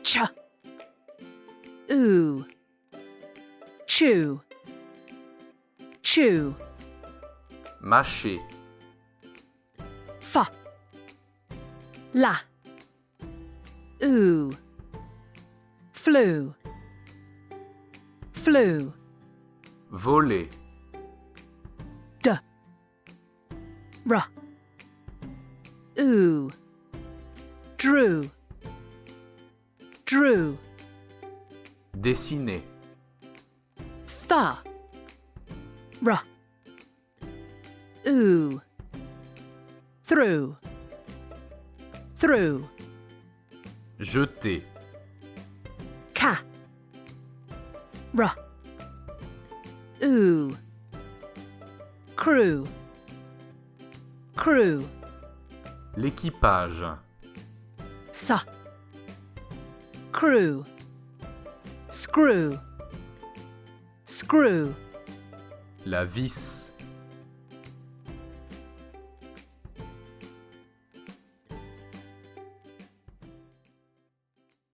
ch, oo, chew, chew, mâcher, fa, la, oo, flew, flew, voler, d, r, oo, drew, drew, dessiner, tha, r, oo, through, through, jeter, ca, r, oo, crew, crew, l'équipage, sa, crew, screw, screw, la vis,